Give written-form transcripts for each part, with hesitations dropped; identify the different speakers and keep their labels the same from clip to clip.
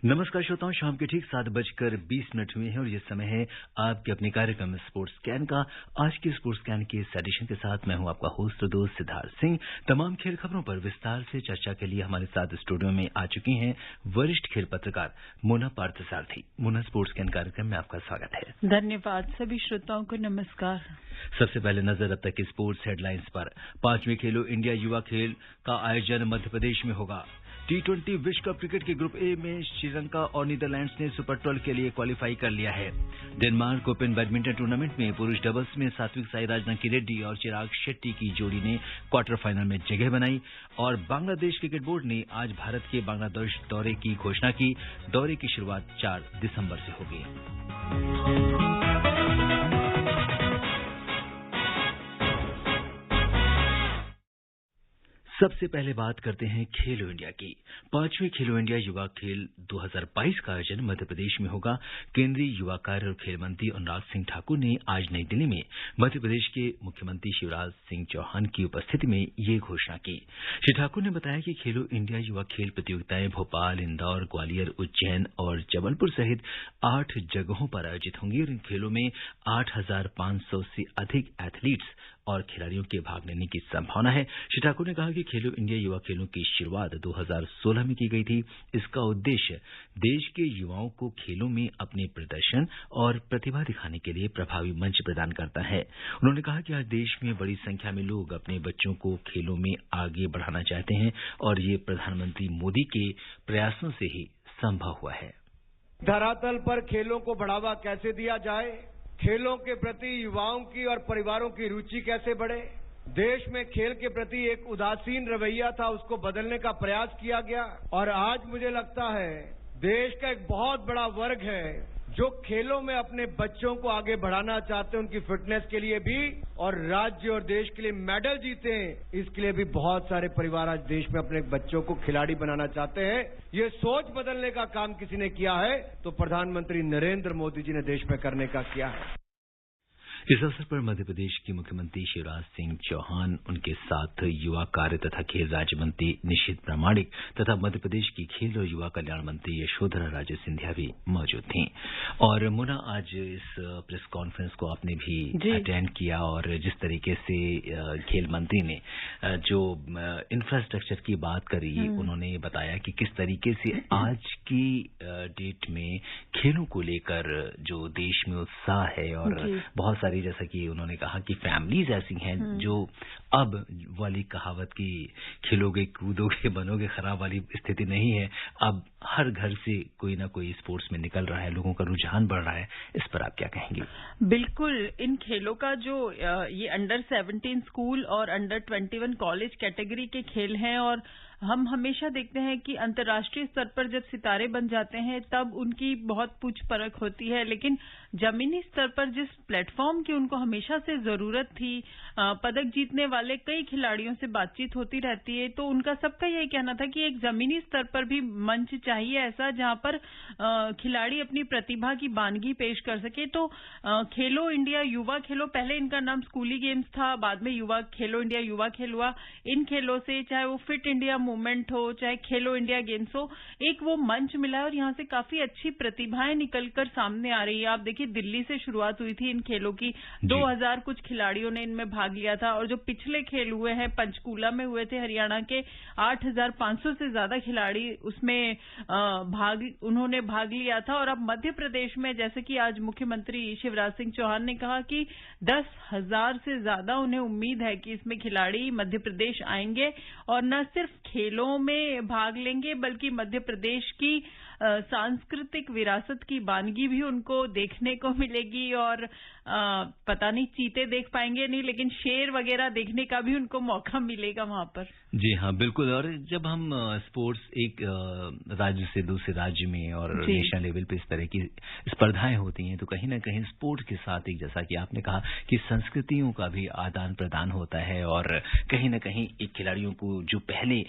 Speaker 1: नमस्कार श्रोताओं, शाम के ठीक 7:20 हुए हैं और ये समय है आपके अपने कार्यक्रम स्पोर्ट्स स्कैन का। आज के स्पोर्ट्स स्कैन के इस एडिशन के साथ मैं हूं आपका होस्ट दोस्त सिद्धार्थ सिंह। तमाम खेल खबरों पर विस्तार से चर्चा के लिए हमारे साथ स्टूडियो में आ चुकी हैं वरिष्ठ खेल पत्रकार मोना पार्थसारथी। मोना, स्पोर्ट्स स्कैन कार्यक्रम में आपका स्वागत है।
Speaker 2: धन्यवाद। सभी श्रोताओं को नमस्कार।
Speaker 1: सबसे पहले नजर अब तक की स्पोर्ट्स हेडलाइंस पर। 5वें खेलो इंडिया युवा खेल का आयोजन मध्य प्रदेश में होगा। T20 विश्व कप क्रिकेट के ग्रुप ए में श्रीलंका और नीदरलैंड्स ने सुपर 12 के लिए क्वालिफाई कर लिया है। डेनमार्क ओपन बैडमिंटन टूर्नामेंट में पुरुष डबल्स में सात्विक साईराज रंकीरेड्डी और चिराग शेट्टी की जोड़ी ने क्वार्टर फाइनल में जगह बनाई। और बांग्लादेश क्रिकेट बोर्ड ने आज भारत के बांग्लादेश दौरे की घोषणा की। दौरे की शुरुआत 4 दिसंबर से होगी। सबसे पहले बात करते हैं खेलो इंडिया की। 5वें खेलो इंडिया युवा खेल 2022 का आयोजन मध्य प्रदेश में होगा। केंद्रीय युवा कार्य और खेल मंत्री अनुराग सिंह ठाकुर ने आज नई दिल्ली में मध्य प्रदेश के मुख्यमंत्री शिवराज सिंह चौहान की उपस्थिति में ये घोषणा की। श्री ठाकुर ने बताया कि खेलो इंडिया युवा खेल प्रतियोगिताएं भोपाल, इंदौर, ग्वालियर, उज्जैन और जबलपुर सहित 8 जगहों पर आयोजित होंगी और इन खेलों में 8,500 से अधिक एथलीट्स और खिलाड़ियों के भाग लेने की संभावना है। श्री ठाकुर ने कहा कि खेलो इंडिया युवा खेलों की शुरुआत 2016 में की गई थी। इसका उद्देश्य देश के युवाओं को खेलों में अपने प्रदर्शन और प्रतिभा दिखाने के लिए प्रभावी मंच प्रदान करता है। उन्होंने कहा कि आज देश में बड़ी संख्या में लोग अपने बच्चों को खेलों में आगे बढ़ाना चाहते हैं और ये प्रधानमंत्री मोदी के प्रयासों से ही संभव हुआ है।
Speaker 3: धरातल पर खेलों को बढ़ावा कैसे दिया जाए, खेलों के प्रति युवाओं की और परिवारों की रुचि कैसे बढ़े, देश में खेल के प्रति एक उदासीन रवैया था, उसको बदलने का प्रयास किया गया। और आज मुझे लगता है देश का एक बहुत बड़ा वर्ग है जो खेलों में अपने बच्चों को आगे बढ़ाना चाहते हैं, उनकी फिटनेस के लिए भी और राज्य और देश के लिए मेडल जीते, इसके लिए भी बहुत सारे परिवार आज देश में अपने बच्चों को खिलाड़ी बनाना चाहते हैं। ये सोच बदलने का काम किसी ने किया है तो प्रधानमंत्री नरेंद्र मोदी जी ने देश में करने का किया है।
Speaker 1: इस अवसर पर मध्य प्रदेश के मुख्यमंत्री शिवराज सिंह चौहान, उनके साथ युवा कार्य तथा खेल राज्य मंत्री निशित प्रामाणिक तथा मध्य प्रदेश की खेल और युवा कल्याण मंत्री यशोधरा राजे सिंधिया भी मौजूद थीं। और मुना, आज इस प्रेस कॉन्फ्रेंस को आपने भी अटेंड किया और जिस तरीके से खेल मंत्री ने जो इंफ्रास्ट्रक्चर की बात करी, उन्होंने बताया कि किस तरीके से आज की डेट में खेलों को लेकर जो देश में उत्साह है और बहुत सारी, जैसा कि उन्होंने कहा कि फैमिलीज ऐसी हैं जो अब वाली कहावत की खिलोगे कूदोगे बनोगे खराब वाली स्थिति नहीं है। अब हर घर से कोई ना कोई स्पोर्ट्स में निकल रहा है, लोगों का रुझान बढ़ रहा है। इस पर आप क्या कहेंगे?
Speaker 2: बिल्कुल, इन खेलों का जो ये अंडर 17 स्कूल और अंडर 21 कॉलेज कैटेगरी के खेल हैं और हम हमेशा देखते हैं कि अंतर्राष्ट्रीय स्तर पर जब सितारे बन जाते हैं तब उनकी बहुत पूछ परख होती है, लेकिन जमीनी स्तर पर जिस प्लेटफॉर्म की उनको हमेशा से जरूरत थी, पदक जीतने वाले कई खिलाड़ियों से बातचीत होती रहती है, तो उनका सबका यही कहना था कि एक जमीनी स्तर पर भी मंच चाहिए ऐसा जहां पर खिलाड़ी अपनी प्रतिभा की बानगी पेश कर सके। तो खेलो इंडिया युवा खेलो, पहले इनका नाम स्कूली गेम्स था, बाद में युवा खेलो इंडिया युवा खेल हुआ। इन खेलों से चाहे वो फिट इंडिया मूवमेंट हो, चाहे खेलो इंडिया गेम्स हो, एक वो मंच मिला है और यहाँ से काफी अच्छी प्रतिभाएं निकलकर सामने आ रही है। आप देखिए, दिल्ली से शुरुआत हुई थी इन खेलों की, 2000 कुछ खिलाड़ियों ने इनमें भाग लिया था और जो पिछले खेल हुए हैं पंचकूला में हुए थे हरियाणा के, 8,500 से ज्यादा खिलाड़ी उसमें उन्होंने भाग लिया था। और अब मध्य प्रदेश में, जैसे कि आज मुख्यमंत्री शिवराज सिंह चौहान ने कहा कि 10,000 से ज्यादा उन्हें उम्मीद है कि इसमें खिलाड़ी मध्य प्रदेश आएंगे और न सिर्फ खेलों में भाग लेंगे बल्कि मध्य प्रदेश की सांस्कृतिक विरासत की बानगी भी उनको देखने को मिलेगी। और पता नहीं चीते देख पाएंगे नहीं, लेकिन शेर वगैरह देखने का भी उनको मौका मिलेगा वहां पर।
Speaker 1: जी हाँ, बिल्कुल। और जब हम स्पोर्ट्स एक राज्य से दूसरे राज्य में और नेशनल लेवल पे इस तरह की स्पर्धाएं होती हैं तो कहीं ना कहीं स्पोर्ट्स के साथ एक, जैसा कि आपने कहा, कि संस्कृतियों का भी आदान प्रदान होता है और कहीं ना कहीं एक खिलाड़ियों को जो पहले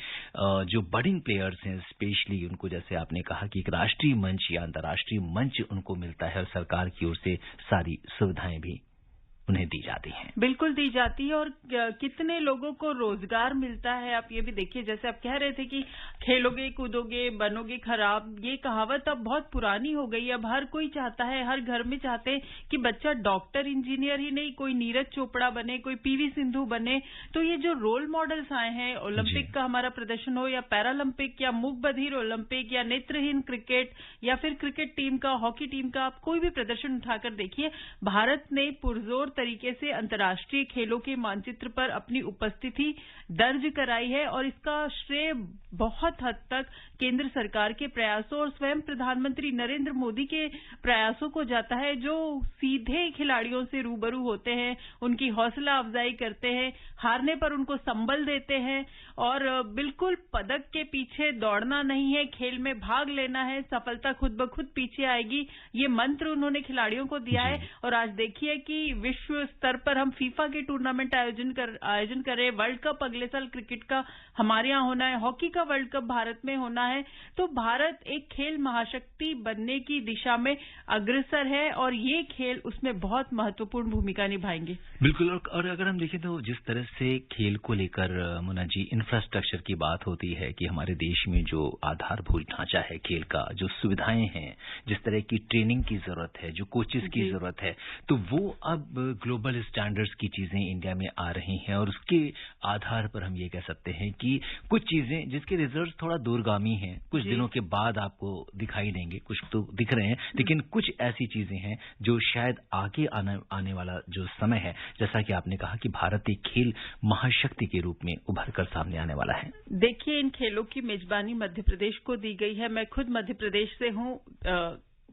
Speaker 1: जो बडिंग प्लेयर्स हैं स्पेशली उनको, जैसे आपने कहा कि एक राष्ट्रीय मंच या अंतर्राष्ट्रीय मंच उनको मिलता है और सरकार की ओर से सारी सुविधाएं भी। उन्हें दी जाती हैं।
Speaker 2: बिल्कुल दी जाती है, और कितने लोगों को रोजगार मिलता है। आप ये भी देखिए, जैसे आप कह रहे थे कि खेलोगे कूदोगे बनोगे खराब, ये कहावत अब बहुत पुरानी हो गई। अब हर कोई चाहता है, हर घर में चाहते हैं कि बच्चा डॉक्टर इंजीनियर ही नहीं, कोई नीरज चोपड़ा बने, कोई पीवी सिंधु बने। तो ये जो रोल मॉडल्स आए हैं, ओलंपिक का हमारा प्रदर्शन हो या पैरालंपिक या मूक बधिर ओलंपिक या नेत्रहीन क्रिकेट या फिर क्रिकेट टीम का, हॉकी टीम का, आप कोई भी प्रदर्शन उठाकर देखिए, भारत ने पुरजोर तरीके से अंतर्राष्ट्रीय खेलों के मानचित्र पर अपनी उपस्थिति दर्ज कराई है। और इसका श्रेय बहुत हद तक केंद्र सरकार के प्रयासों और स्वयं प्रधानमंत्री नरेंद्र मोदी के प्रयासों को जाता है, जो सीधे खिलाड़ियों से रूबरू होते हैं, उनकी हौसला अफजाई करते हैं, हारने पर उनको संबल देते हैं और बिल्कुल पदक के पीछे दौड़ना नहीं है, खेल में भाग लेना है, सफलता खुद ब खुद पीछे आएगी, ये मंत्र उन्होंने खिलाड़ियों को दिया है। और आज देखिए कि विश्व स्तर पर हम फीफा के टूर्नामेंट आयोजन कर रहे हैं। वर्ल्ड कप अगले साल क्रिकेट का हमारे यहाँ होना है, हॉकी का वर्ल्ड कप भारत में होना है। तो भारत एक खेल महाशक्ति बनने की दिशा में अग्रसर है और ये खेल उसमें बहुत महत्वपूर्ण भूमिका निभाएंगे।
Speaker 1: बिल्कुल। और अगर हम देखें तो जिस तरह से खेल को लेकर मुन्ना जी इंफ्रास्ट्रक्चर की बात होती है कि हमारे देश में जो आधारभूत ढांचा है खेल का, जो सुविधाएं हैं, जिस तरह की ट्रेनिंग की जरूरत है, जो कोचेस की जरूरत है, तो वो अब ग्लोबल स्टैंडर्ड्स की चीजें इंडिया में आ रही हैं और उसके आधार पर हम ये कह सकते हैं कि कुछ चीजें जिसके रिजल्ट थोड़ा दूरगामी हैं, कुछ दिनों के बाद आपको दिखाई देंगे, कुछ तो दिख रहे हैं, लेकिन कुछ ऐसी चीजें हैं जो शायद आगे आने वाला जो समय है, जैसा कि आपने कहा कि भारत एक खेल महाशक्ति के रूप में उभर कर सामने आने वाला है।
Speaker 2: देखिए, इन खेलों की मेजबानी मध्य प्रदेश को दी गई है। मैं खुद मध्य प्रदेश से हूँ,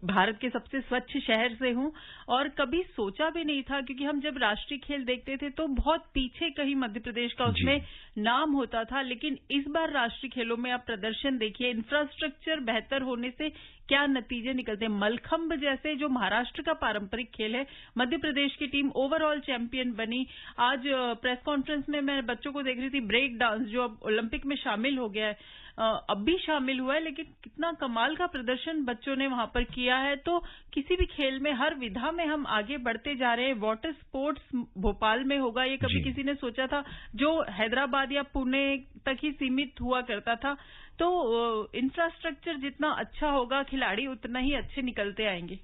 Speaker 2: भारत के सबसे स्वच्छ शहर से हूं और कभी सोचा भी नहीं था, क्योंकि हम जब राष्ट्रीय खेल देखते थे तो बहुत पीछे कहीं मध्य प्रदेश का उसमें नाम होता था। लेकिन इस बार राष्ट्रीय खेलों में आप प्रदर्शन देखिए, इंफ्रास्ट्रक्चर बेहतर होने से क्या नतीजे निकलते हैं। मलखंभ जैसे जो महाराष्ट्र का पारंपरिक खेल है, मध्य प्रदेश की टीम ओवरऑल चैंपियन बनी। आज प्रेस कॉन्फ्रेंस में मैं बच्चों को देख रही थी, ब्रेक डांस जो अब ओलंपिक में शामिल हो गया है, अब भी शामिल हुआ है, लेकिन कितना कमाल का प्रदर्शन बच्चों ने वहां पर किया है। तो किसी भी खेल में हर विधा में हम आगे बढ़ते जा रहे हैं। वाटर स्पोर्ट्स भोपाल में होगा, ये कभी किसी ने सोचा था, जो हैदराबाद या पुणे तक ही सीमित हुआ करता था। तो इंफ्रास्ट्रक्चर जितना अच्छा होगा, खिलाड़ी उतना ही अच्छे निकलते आएंगे।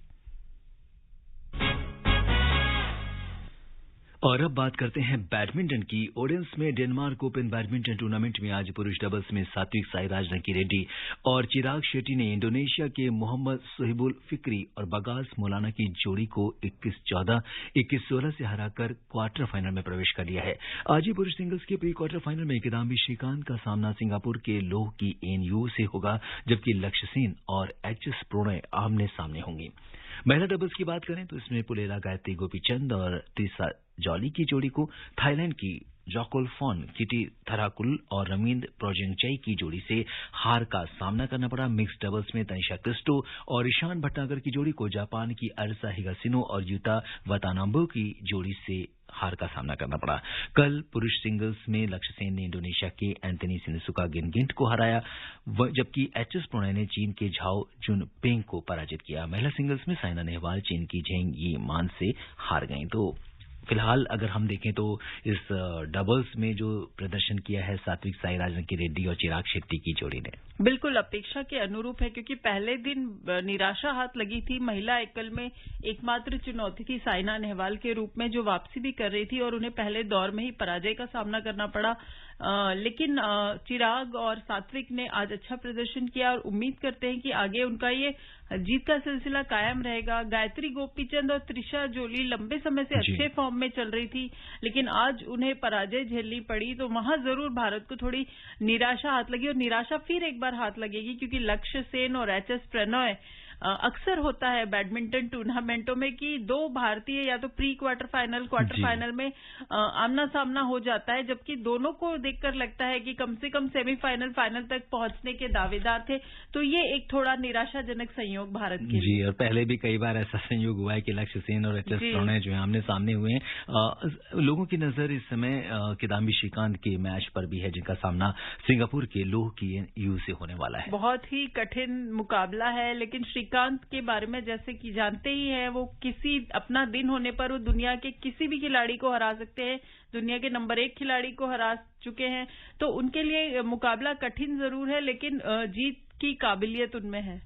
Speaker 1: और अब बात करते हैं बैडमिंटन की। ओडेंस में डेनमार्क ओपन बैडमिंटन टूर्नामेंट में आज पुरुष डबल्स में सात्विक साईराज रंकीरेड्डी और चिराग शेट्टी ने इंडोनेशिया के मोहम्मद सोहिबुल फिक्री और बगास मौलाना की जोड़ी को 21-14, 21-16 से हराकर क्वार्टर फाइनल में प्रवेश कर लिया है। आज ही पुरुष सिंगल्स के प्री क्वार्टर फाइनल में किदाम्बी श्रीकांत का सामना सिंगापुर के लोह की एनयू से होगा, जबकि लक्ष्य सेन और एचएस प्रणय आमने सामने होंगे। महिला डबल्स की बात करें तो इसमें पुलेला गायत्री गोपीचंद और त्रिसा जॉली की जोड़ी को थाईलैंड की जॉकोल्फॉन किटी थराकुल और रमींद्र प्रोजेंगचाई की जोड़ी से हार का सामना करना पड़ा। मिक्स्ड डबल्स में तनिषा क्रिस्टो और ईशान भटनागर की जोड़ी को जापान की अरसा हिगासिनो और यूता वातानाबे की जोड़ी से हार का सामना करना पड़ा। कल पुरुष सिंगल्स में लक्ष्य सेन ने इंडोनेशिया के एंथनी सिनिसुका गिनगिंट को हराया, जबकि एचएस प्रणय ने चीन के झाओ जुनपेंग को पराजित किया। महिला सिंगल्स में साइना नेहवाल चीन की झेंग यी मान से हार गईं। तो फिलहाल अगर हम देखें तो इस डबल्स में जो प्रदर्शन किया है सात्विक साईराज रंकीरेड्डी और चिराग शेट्टी की जोड़ी ने,
Speaker 2: बिल्कुल अपेक्षा के अनुरूप है, क्योंकि पहले दिन निराशा हाथ लगी थी। महिला एकल में एकमात्र चुनौती थी साइना नेहवाल के रूप में, जो वापसी भी कर रही थी और उन्हें पहले दौर में ही पराजय का सामना करना पड़ा। लेकिन चिराग और सात्विक ने आज अच्छा प्रदर्शन किया और उम्मीद करते हैं कि आगे उनका ये जीत का सिलसिला कायम रहेगा। गायत्री गोपीचंद और त्रिशा जोली लंबे समय से अच्छे फॉर्म में चल रही थी, लेकिन आज उन्हें पराजय झेलनी पड़ी, तो वहां जरूर भारत को थोड़ी निराशा हाथ लगी और निराशा फिर एक बार हाथ लगेगी, क्योंकि लक्ष्य सेन और एचएस प्रणय अक्सर होता है बैडमिंटन टूर्नामेंटों में कि दो भारतीय या तो pre quarter final quarter final में आमना सामना हो जाता है, जबकि दोनों को देखकर लगता है कि कम से कम सेमीफाइनल फाइनल तक पहुंचने के दावेदार थे। तो ये एक थोड़ा निराशाजनक संयोग भारत के
Speaker 1: जी, और पहले भी कई बार ऐसा संयोग हुआ है कि लक्ष्य सेन और एचएस प्रणय जो है आमने सामने हुए हैं। लोगों की नजर इस समय किदाम्बी श्रीकांत के मैच पर भी है, जिनका सामना सिंगापुर के लोह की यू से होने वाला है।
Speaker 2: बहुत ही कठिन मुकाबला है, लेकिन श्रीकांत श्रीकांत के बारे में जैसे कि जानते ही हैं, वो किसी अपना दिन होने पर वो दुनिया के किसी भी खिलाड़ी को हरा सकते हैं, दुनिया के नंबर 1 खिलाड़ी को हरा चुके हैं। तो उनके लिए मुकाबला कठिन जरूर है, लेकिन जीत की काबिलियत उनमें है।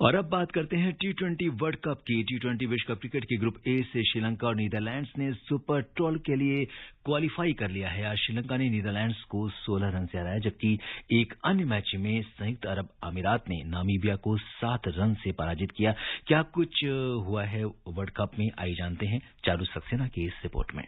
Speaker 1: और अब बात करते हैं T20 वर्ल्ड कप की। T20 विश्व कप क्रिकेट के ग्रुप ए से श्रीलंका और नीदरलैंड्स ने सुपर 12 के लिए क्वालिफाई कर लिया है। आज श्रीलंका ने नीदरलैंड्स को 16 रन से हराया, जबकि एक अन्य मैच में संयुक्त अरब अमीरात ने नामीबिया को 7 रन से पराजित किया। क्या कुछ हुआ है वर्ल्ड कप में, आइए जानते हैं चारू सक्सेना की इस रिपोर्ट में।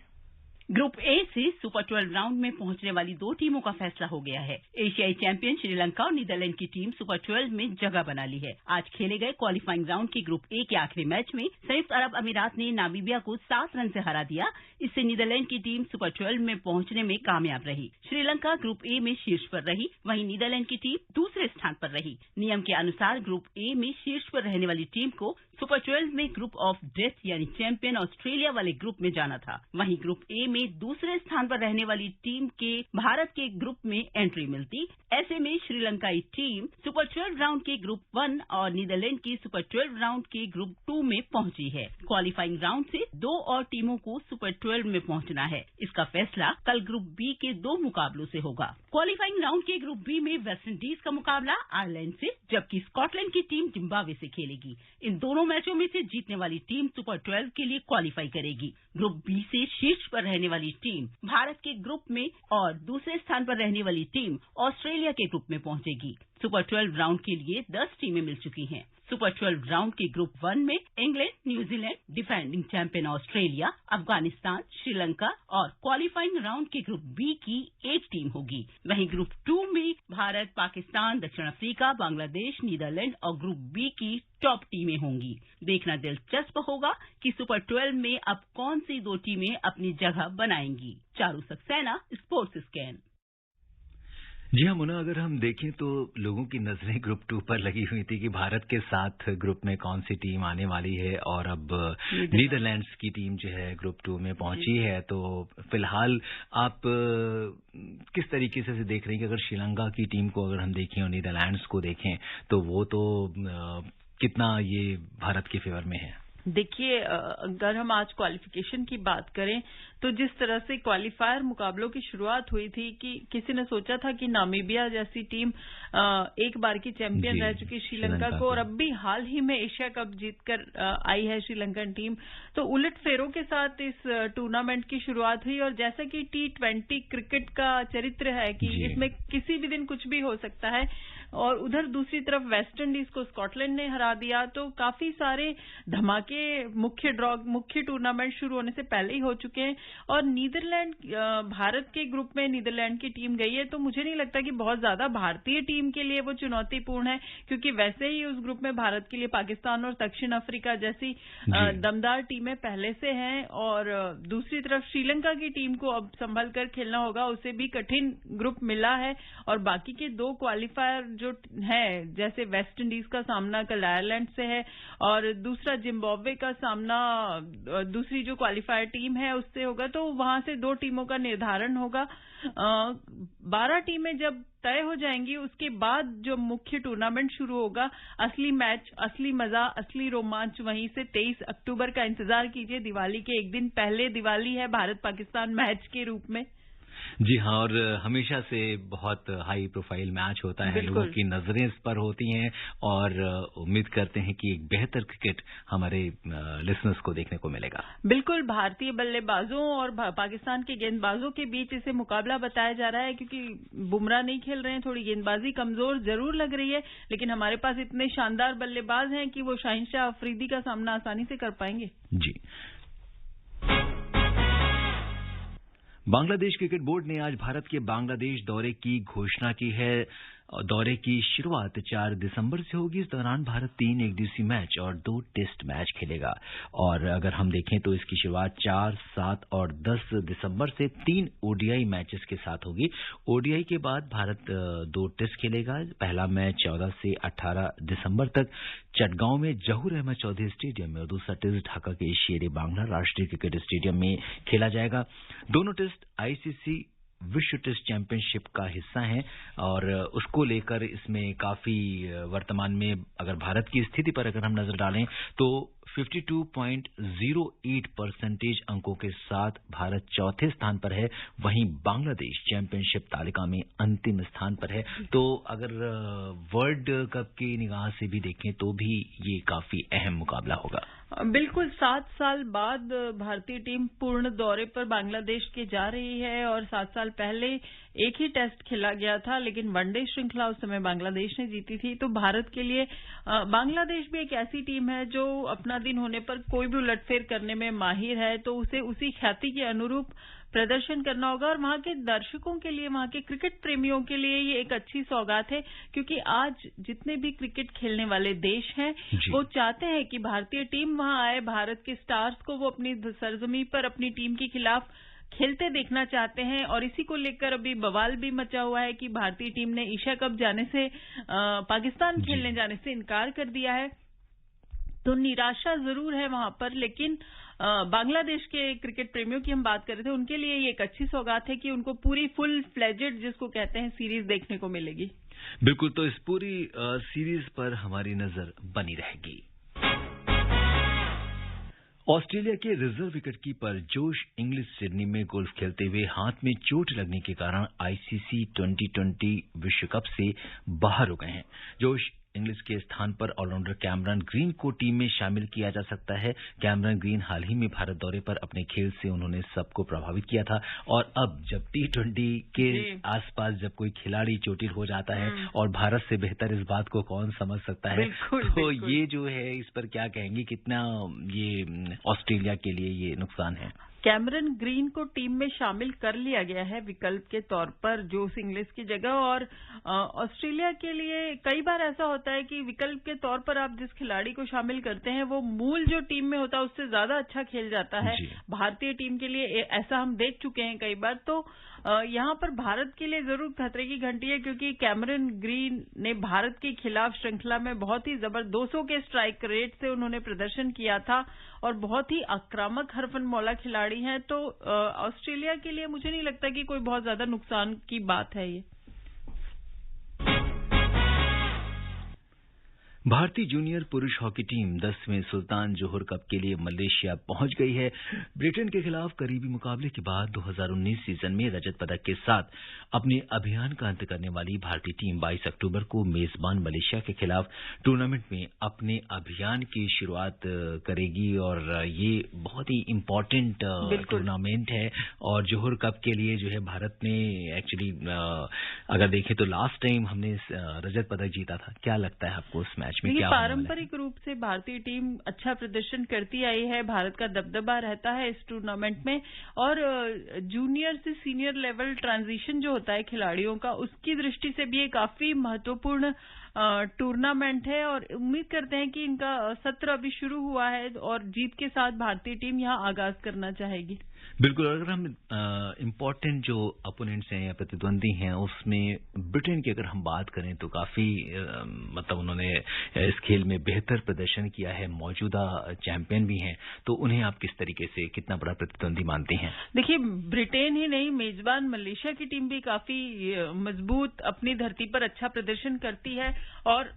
Speaker 4: ग्रुप ए से सुपर 12 राउंड में पहुंचने वाली 2 टीमों का फैसला हो गया है। एशियाई चैंपियन श्रीलंका और नीदरलैंड की टीम सुपर 12 में जगह बना ली है। आज खेले गए क्वालिफाइंग राउंड के ग्रुप ए के आखिरी मैच में संयुक्त अरब अमीरात ने नामीबिया को 7 रन से हरा दिया। इससे नीदरलैंड की टीम सुपर 12 में पहुंचने में कामयाब रही। श्रीलंका ग्रुप ए में शीर्ष पर रही, वहीं नीदरलैंड की टीम दूसरे स्थान पर रही। नियम के अनुसार ग्रुप ए में शीर्ष पर रहने वाली टीम को सुपर 12 में ग्रुप ऑफ डेथ यानी चैंपियन ऑस्ट्रेलिया वाले ग्रुप में जाना था। वहीं ग्रुप ए में दूसरे स्थान पर रहने वाली टीम के भारत के ग्रुप में एंट्री मिलती। ऐसे में श्रीलंकाई टीम सुपर 12 राउंड के ग्रुप 1 और नीदरलैंड की सुपर 12 राउंड के ग्रुप 2 में पहुंची है। क्वालिफाइंग राउंड से 2 और टीमों को सुपर 12 में पहुंचना है। इसका फैसला कल ग्रुप बी के 2 मुकाबलों से होगा। क्वालिफाइंग राउंड के ग्रुप बी में वेस्टइंडीज का मुकाबला आयरलैंड से, जबकि स्कॉटलैंड की टीम जिम्बाब्वे से खेलेगी। इन दोनों मैचों में से जीतने वाली टीम सुपर 12 के लिए क्वालिफाई करेगी। ग्रुप बी से शीर्ष पर रहने वाली टीम भारत के ग्रुप में और दूसरे स्थान पर रहने वाली टीम ऑस्ट्रेलिया के ग्रुप में पहुंचेगी। सुपर 12 राउंड के लिए 10 टीमें मिल चुकी हैं। सुपर 12 राउंड के ग्रुप 1 में England, New Zealand, defending champion Australia, Afghanistan, Sri Lanka और क्वालिफाइंग राउंड के ग्रुप बी की एक टीम होगी। वहीं ग्रुप 2 में भारत, पाकिस्तान, दक्षिण अफ्रीका, बांग्लादेश, नीदरलैंड और ग्रुप बी की टॉप टीमें होंगी। देखना दिलचस्प होगा कि सुपर 12 में अब कौन सी 2 टीमें अपनी जगह बनाएंगी। Charu Saxena, sports scan.
Speaker 1: जी हाँ मुन्ना, अगर हम देखें तो लोगों की नजरें ग्रुप 2 पर लगी हुई थी कि भारत के साथ ग्रुप में कौन सी टीम आने वाली है, और अब नीदरलैंड्स की टीम जो है ग्रुप 2 में पहुंची है। तो फिलहाल आप किस तरीके से देख रहे हैं कि अगर श्रीलंका की टीम को अगर हम देखें और नीदरलैंड्स को देखें तो वो तो कितना ये भारत के फेवर में है?
Speaker 2: देखिए, अगर हम आज क्वालिफिकेशन की बात करें तो जिस तरह से क्वालिफायर मुकाबलों की शुरुआत हुई थी कि किसी ने सोचा था कि नामीबिया जैसी टीम एक बार की चैंपियन रह चुकी श्रीलंका को, और अब भी हाल ही में एशिया कप जीतकर आई है श्रीलंकन टीम, तो उलट फेरों के साथ इस टूर्नामेंट की शुरुआत हुई। और जैसा कि T20 क्रिकेट का चरित्र है कि इसमें किसी भी दिन कुछ भी हो सकता है, और उधर दूसरी तरफ वेस्टइंडीज को स्कॉटलैंड ने हरा दिया, तो काफी सारे धमाके मुख्य टूर्नामेंट शुरू होने से पहले ही हो चुके हैं। और नीदरलैंड भारत के ग्रुप में नीदरलैंड की टीम गई है, तो मुझे नहीं लगता कि बहुत ज्यादा भारतीय टीम के लिए वो चुनौतीपूर्ण है, क्योंकि वैसे ही उस ग्रुप में भारत के लिए पाकिस्तान और दक्षिण अफ्रीका जैसी दमदार टीमें पहले से हैं। और दूसरी तरफ श्रीलंका की टीम को अब संभल कर खेलना होगा, उसे भी कठिन ग्रुप मिला है। और बाकी के 2 क्वालिफायर जो है, जैसे वेस्ट इंडीज का सामना कल आयरलैंड से है और दूसरा जिम्बाब्वे का सामना दूसरी जो क्वालिफायर टीम है उससे होगा, तो वहां से 2 टीमों का निर्धारण होगा। 12 टीमें जब तय हो जाएंगी उसके बाद जो मुख्य टूर्नामेंट शुरू होगा, असली मैच, असली मजा, असली रोमांच वहीं से 23 अक्टूबर का इंतजार कीजिए। दिवाली के एक दिन पहले दिवाली है भारत पाकिस्तान मैच के रूप में।
Speaker 1: जी हाँ, और हमेशा से बहुत हाई प्रोफाइल मैच होता है, लोगों की नजरें इस पर होती हैं, और उम्मीद करते हैं कि एक बेहतर क्रिकेट हमारे लिसनर्स को देखने को मिलेगा।
Speaker 2: बिल्कुल, भारतीय बल्लेबाजों और पाकिस्तान के गेंदबाजों के बीच इसे मुकाबला बताया जा रहा है, क्योंकि बुमराह नहीं खेल रहे हैं, थोड़ी गेंदबाजी कमजोर जरूर लग रही है, लेकिन हमारे पास इतने शानदार बल्लेबाज हैं कि वो शाहिनशाह अफरीदी का सामना आसानी से कर पाएंगे।
Speaker 1: जी। बांग्लादेश क्रिकेट बोर्ड ने आज भारत के बांग्लादेश दौरे की घोषणा की है। दौरे की शुरुआत 4 दिसंबर से होगी। इस दौरान भारत 3 एकदिवसीय मैच और 2 टेस्ट मैच खेलेगा। और अगर हम देखें तो इसकी शुरुआत 4, 7 और 10 दिसंबर से 3 ओडीआई मैचेस के साथ होगी। ओडीआई के बाद भारत 2 टेस्ट खेलेगा। पहला मैच 14 से 18 दिसंबर तक चटगांव में जहूर अहमद चौधरी स्टेडियम में, और दूसरा टेस्ट ढाका के शेर-ए-बांग्ला राष्ट्रीय क्रिकेट स्टेडियम में खेला जाएगा। दोनों टेस्ट आईसीसी विश्व टेस्ट चैंपियनशिप का हिस्सा हैं और उसको लेकर इसमें काफी वर्तमान में अगर भारत की स्थिति पर अगर हम नजर डालें तो 52.08% अंकों के साथ भारत चौथे स्थान पर है, वहीं बांग्लादेश चैंपियनशिप तालिका में अंतिम स्थान पर है। तो अगर वर्ल्ड कप की निगाह से भी देखें तो भी ये काफी अहम मुकाबला होगा।
Speaker 2: बिल्कुल 7 साल बाद भारतीय टीम पूर्ण दौरे पर बांग्लादेश के जा रही है और 7 साल पहले एक ही टेस्ट खेला गया था, लेकिन वनडे श्रृंखला उस समय बांग्लादेश ने जीती थी। तो भारत के लिए बांग्लादेश भी एक ऐसी टीम है जो अपना दिन होने पर कोई भी उलटफेर करने में माहिर है, तो उसे उसी ख्याति के अनुरूप प्रदर्शन करना होगा और वहां के दर्शकों के लिए, वहां के क्रिकेट प्रेमियों के लिए ये एक अच्छी सौगात है, क्योंकि आज जितने भी क्रिकेट खेलने वाले देश हैं वो चाहते हैं कि भारतीय टीम वहां आए, भारत के स्टार्स को वो अपनी सरजमी पर अपनी टीम के खिलाफ खेलते देखना चाहते हैं। और इसी को लेकर अभी बवाल भी मचा हुआ है कि भारतीय टीम ने एशिया कप जाने से पाकिस्तान खेलने जाने से इनकार कर दिया है, तो निराशा जरूर है वहां पर। लेकिन बांग्लादेश के क्रिकेट प्रेमियों की हम बात कर रहे थे, उनके लिए ये एक अच्छी सौगात है कि उनको पूरी फुल फ्लेजेड जिसको कहते हैं सीरीज देखने को मिलेगी।
Speaker 1: बिल्कुल, तो इस पूरी सीरीज पर हमारी नजर बनी रहेगी। ऑस्ट्रेलिया के रिजर्व विकेटकीपर जोश इंग्लिश सिडनी में गोल्फ खेलते हुए हाथ में चोट लगने के कारण आईसीसी 2020 विश्व कप से बाहर हो गए हैं। जोश इंग्लिश के स्थान पर ऑलराउंडर कैमरन ग्रीन को टीम में शामिल किया जा सकता है। कैमरन ग्रीन हाल ही में भारत दौरे पर अपने खेल से उन्होंने सबको प्रभावित किया था और अब जब T20 के आसपास जब कोई खिलाड़ी चोटिल हो जाता है और भारत से बेहतर इस बात को कौन समझ सकता है, तो ये जो है इस पर क्या कहेंगे, कितना ये ऑस्ट्रेलिया के लिए ये नुकसान है?
Speaker 2: कैमरन ग्रीन को टीम में शामिल कर लिया गया है विकल्प के तौर पर जोश इंग्लिश की जगह। और ऑस्ट्रेलिया के लिए कई बार ऐसा होता है कि विकल्प के तौर पर आप जिस खिलाड़ी को शामिल करते हैं वो मूल जो टीम में होता है उससे ज्यादा अच्छा खेल जाता है। भारतीय टीम के लिए ऐसा हम देख चुके हैं कई बार। तो यहाँ पर भारत के लिए जरूर खतरे की घंटी है, क्योंकि कैमरन ग्रीन ने भारत के खिलाफ श्रृंखला में बहुत ही जबरदस्त 200 के स्ट्राइक रेट से उन्होंने प्रदर्शन किया था और बहुत ही आक्रामक हरफनमौला खिलाड़ी हैं। तो ऑस्ट्रेलिया के लिए मुझे नहीं लगता कि कोई बहुत ज्यादा नुकसान की बात है ये।
Speaker 1: भारतीय जूनियर पुरुष हॉकी टीम 10वें सुल्तान जोहर कप के लिए मलेशिया पहुंच गई है। ब्रिटेन के खिलाफ करीबी मुकाबले के बाद 2019 सीजन में रजत पदक के साथ अपने अभियान का अंत करने वाली भारतीय टीम 22 अक्टूबर को मेजबान मलेशिया के खिलाफ टूर्नामेंट में अपने अभियान की शुरुआत करेगी और ये बहुत ही इम्पोर्टेंट टूर्नामेंट है। और जोहर कप के लिए जो है भारत ने एक्चुअली अगर देखें तो लास्ट टाइम हमने रजत पदक जीता था। क्या लगता है आपको उस मैच में क्या
Speaker 2: पारंपरिक रूप से भारतीय टीम अच्छा प्रदर्शन करती आई है, भारत का दबदबा रहता है इस टूर्नामेंट में। और जूनियर से सीनियर लेवल ट्रांजिशन जो होता है खिलाड़ियों का, उसकी दृष्टि से भी ये काफी महत्वपूर्ण टूर्नामेंट है और उम्मीद करते हैं कि इनका सत्र अभी शुरू हुआ है और जीत के साथ भारतीय टीम यहां आगाज करना चाहेगी।
Speaker 1: बिल्कुल, अगर हम इम्पोर्टेंट जो अपोनेंट्स हैं या प्रतिद्वंदी हैं उसमें ब्रिटेन की अगर हम बात करें तो काफी मतलब उन्होंने इस खेल में बेहतर प्रदर्शन किया है, मौजूदा चैंपियन भी हैं, तो उन्हें आप किस तरीके से कितना बड़ा प्रतिद्वंदी मानते हैं?
Speaker 2: देखिए, ब्रिटेन ही नहीं, मेजबान मलेशिया की टीम भी काफी मजबूत अपनी धरती पर अच्छा प्रदर्शन करती है और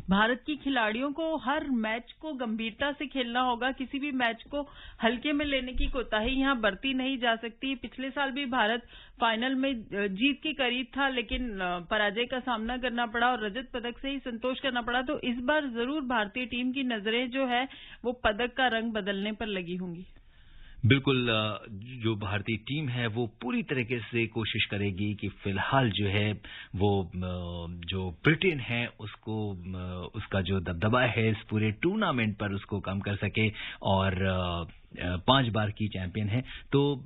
Speaker 2: भारत की खिलाड़ियों को हर मैच को गंभीरता से खेलना होगा। किसी भी मैच को हल्के में लेने की कोताही यहां बरती नहीं जा सकती। पिछले साल भी भारत फाइनल में जीत के करीब था, लेकिन पराजय का सामना करना पड़ा और रजत पदक से ही संतोष करना पड़ा। तो इस बार जरूर भारतीय टीम की नजरें जो है वो पदक का रंग बदलने पर लगी होंगी।
Speaker 1: बिल्कुल, जो भारतीय टीम है वो पूरी तरीके से कोशिश करेगी कि फिलहाल जो है वो जो ब्रिटेन है उसको उसका जो दबदबा है इस पूरे टूर्नामेंट पर उसको कम कर सके और 5 बार की चैंपियन है, तो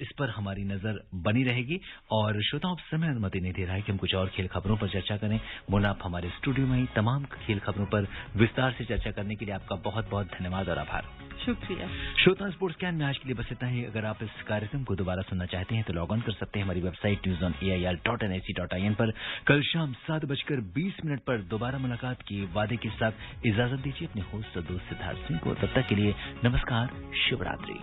Speaker 1: इस पर हमारी नजर बनी रहेगी। और श्रोताओं, समय अनुमति नहीं दे रहा है कि हम कुछ और खेल खबरों पर चर्चा करें। मोना, आप हमारे स्टूडियो में ही तमाम खेल खबरों पर विस्तार से चर्चा करने के लिए आपका बहुत बहुत धन्यवाद और आभार।
Speaker 2: शुक्रिया।
Speaker 1: श्रोताओं, स्पोर्ट्स कैन में आज के लिए बस इतना ही। अगर आप इस कार्यक्रम को दोबारा सुनना चाहते हैं तो लॉग ऑन कर सकते हैं हमारी वेबसाइट newsonair.nic.in पर। कल शाम 7:20 पर दोबारा मुलाकात की वादे के साथ इजाजत दीजिए अपने होस्ट और दोस्त सिद्धार्थ सिंह को। तब तक के लिए नमस्कार, शुभ रात्रि।